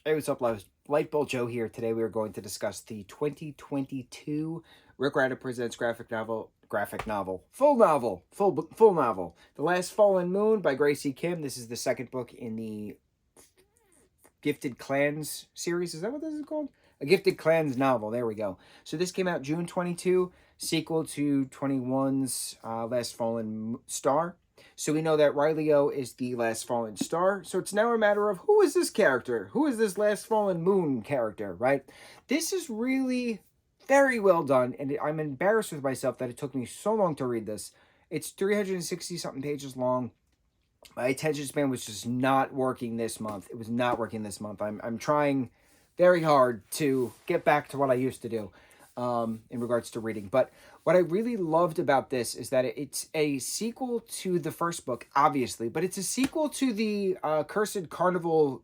Hey, what's up, lightboltjoe here. Today we are going to discuss the 2022 Rick Rider Presents full novel, The Last Fallen Moon by Gracie Kim. This is the second book in the Gifted Clans series. Is that what this is called? A Gifted Clans novel. There we go. So this came out June 22, sequel to 21's Last Fallen Star. So we know that Riley-O is the Last Fallen Star. So it's now a matter of who is this character? Who is this Last Fallen Moon character, right? This is really very well done, and I'm embarrassed with myself that it took me so long to read this. It's 360 something pages long. My attention span was just not working this month. It was not working this month. I'm trying very hard to get back to what I used to do in regards to reading. But what I really loved about this is that it's a sequel to the first book, obviously, but it's a sequel to the Cursed Carnival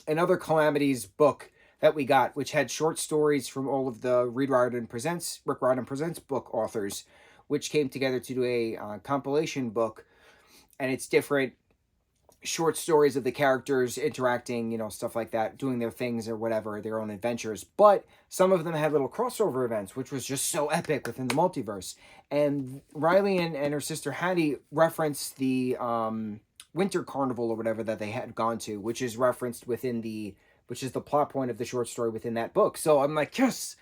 and Other Calamities book that we got, which had short stories from all of the Rick Riordan Presents book authors, which came together to do a compilation book. And it's different short stories of the characters interacting, stuff like that, doing their things or whatever, their own adventures. But some of them had little crossover events, which was just so epic within the multiverse. And Riley and her sister Hattie referenced the Winter Carnival or whatever that they had gone to, which is referenced which is the plot point of the short story within that book. So I'm like, yes,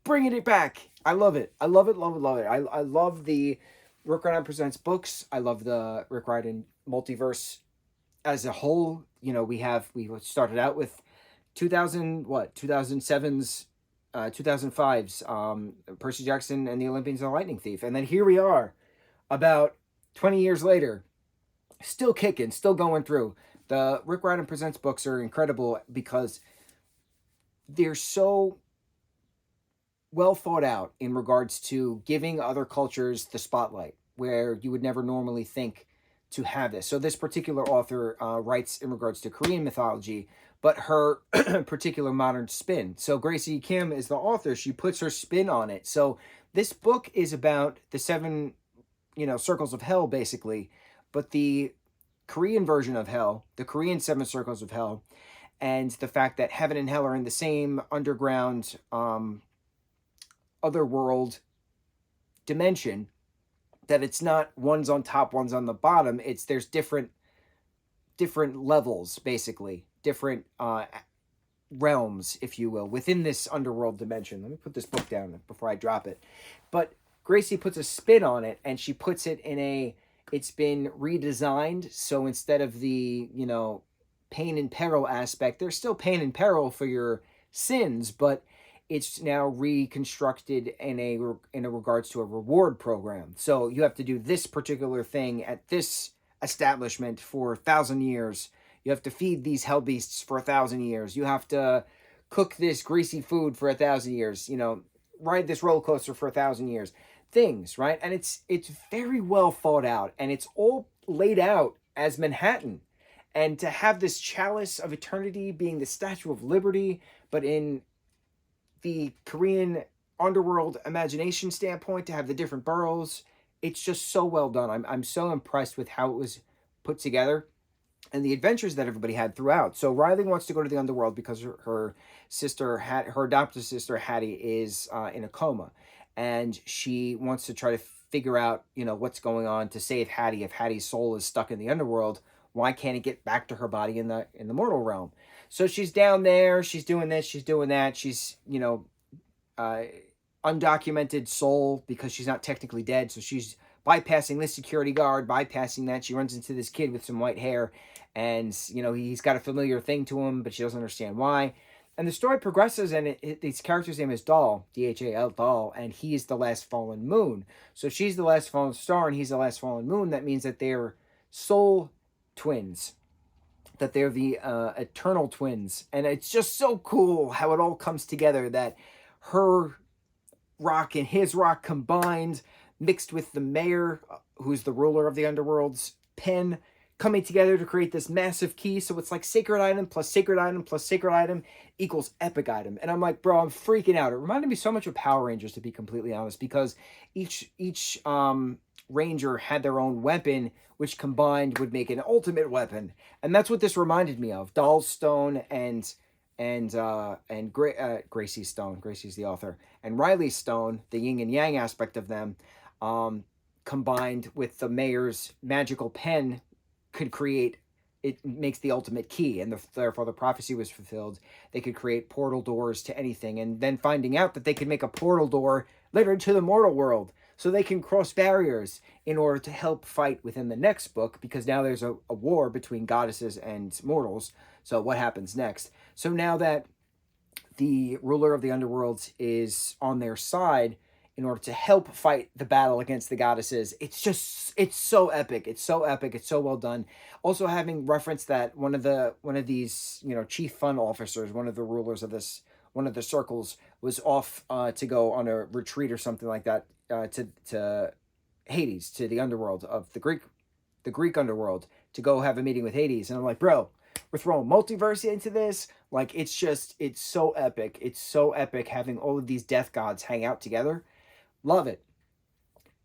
bringing it back. I love it. I love it, love it, love it. I love the Rick Riordan Presents books. I love the Rick Riordan multiverse as a whole. We started out with 2007's 2005's Percy Jackson and the Olympians and the Lightning Thief, and then here we are about 20 years later, still kicking, still going through. The Rick Riordan Presents books are incredible because they're so well thought out in regards to giving other cultures the spotlight where you would never normally think to have this. So this particular author writes in regards to Korean mythology, but her particular modern spin. So Gracie Kim is the author. She puts her spin on it. So this book is about the seven, circles of hell, basically, but the Korean version of hell, the Korean seven circles of hell, and the fact that heaven and hell are in the same underground otherworld dimension, that it's not one's on top, one's on the bottom. There's different levels, basically, different realms, if you will, within this underworld dimension. Let me put this book down before I drop it. But Gracie puts a spin on it, and she puts it it's been redesigned. So instead of the, pain and peril aspect, there's still pain and peril for your sins, but it's now reconstructed in a regards to a reward program. So you have to do this particular thing at this establishment for 1,000 years. You have to feed these hell beasts for 1,000 years. You have to cook this greasy food for 1,000 years. Ride this roller coaster for 1,000 years. Things, right? And it's very well thought out, and it's all laid out as Manhattan. And to have this chalice of eternity being the Statue of Liberty, but in the Korean underworld imagination standpoint, to have the different boroughs, it's just so well done. I'm so impressed with how it was put together and the adventures that everybody had throughout. So Riley wants to go to the underworld because her adopted sister Hattie is in a coma, and she wants to try to figure out what's going on to save Hattie. If Hattie's soul is stuck in the underworld, why can't it get back to her body in the mortal realm? So she's down there, she's doing this, she's doing that. She's, undocumented soul because she's not technically dead. So she's bypassing this security guard, bypassing that. She runs into this kid with some white hair, and, he's got a familiar thing to him, but she doesn't understand why. And the story progresses, and its character's name is Doll, D-H-A-L, Doll, and he is the last fallen moon. So she's the last fallen star, and he's the last fallen moon. That means that they're soul twins, that they're the eternal twins. And it's just so cool how it all comes together, that her rock and his rock combined, mixed with the mayor, who's the ruler of the underworld's pen, coming together to create this massive key. So it's like sacred item plus sacred item plus sacred item equals epic item. And I'm like, bro, I'm freaking out. It reminded me so much of Power Rangers, to be completely honest, because each ranger had their own weapon, which combined would make an ultimate weapon. And that's what this reminded me of. Doll's Stone and Gracie Stone. Gracie's the author, and Riley Stone, the yin and yang aspect of them, um, combined with the mayor's magical pen, could create. It makes the ultimate key, and therefore the prophecy was fulfilled. They could create portal doors to anything, and then finding out that they could make a portal door later to the mortal world, so they can cross barriers in order to help fight within the next book, because now there's a war between goddesses and mortals. So what happens next? So now that the ruler of the underworld is on their side in order to help fight the battle against the goddesses, it's so epic. It's so epic. It's so well done. Also having reference that one of these, chief fun officers, one of the rulers of this, one of the circles, was off to go on a retreat or something like that, to Hades, to the underworld of the Greek underworld, to go have a meeting with Hades. And I'm like, bro, we're throwing multiverse into this. Like, it's so epic. It's so epic having all of these death gods hang out together. Love it.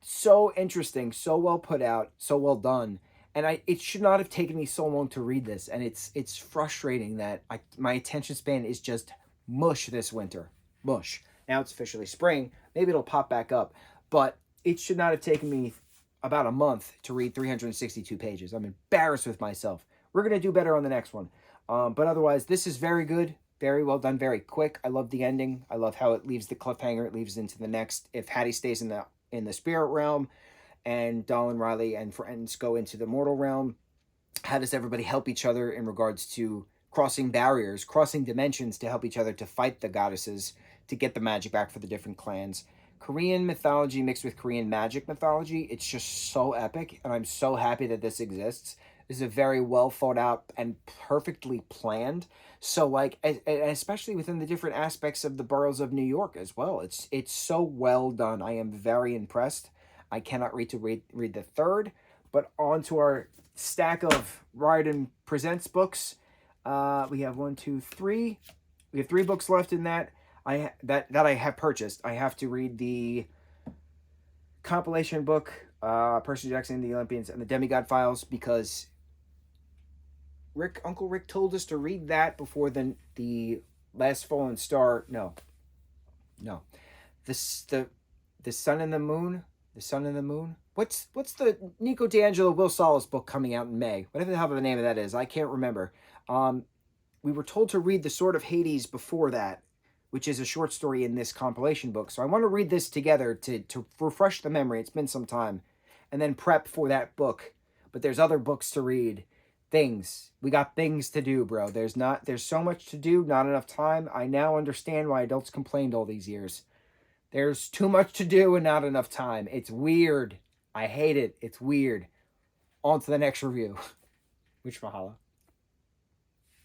So interesting, so well put out, so well done. And it should not have taken me so long to read this. And it's frustrating that my attention span is just mush this winter. Mush. Now it's officially spring. Maybe it'll pop back up. But it should not have taken me about a month to read 362 pages. I'm embarrassed with myself. We're going to do better on the next one. But otherwise, this is very good. Very well done. Very quick. I love the ending. I love how it leaves the cliffhanger. It leaves into the next. If Hattie stays in the spirit realm, and Dahl and Riley and friends go into the mortal realm, how does everybody help each other in regards to crossing barriers, crossing dimensions to help each other to fight the goddesses, to get the magic back for the different clans? Korean mythology mixed with Korean magic mythology. It's just so epic, and I'm so happy that this exists. This is a very well thought out and perfectly planned. So, like, especially within the different aspects of the boroughs of New York as well. It's so well done. I am very impressed. I cannot wait to read the third. But on to our stack of Riordan Presents books. We have 1, 2, 3. We have 3 books left in that. That I have purchased. I have to read the compilation book, Percy Jackson, the Olympians, and the Demigod Files, because Uncle Rick told us to read that before the Last Fallen Star. No. The Sun and the Moon. The Sun and the Moon. What's the Nico D'Angelo Will Salas book coming out in May? Whatever the hell the name of that is, I can't remember. We were told to read The Sword of Hades before that, which is a short story in this compilation book. So I want to read this together to refresh the memory. It's been some time, and then prep for that book. But there's other books to read. We got things to do, bro. There's so much to do, not enough time. I now understand why adults complained all these years. There's too much to do and not enough time. It's weird. I hate it. It's weird. On to the next review. Which mahalo.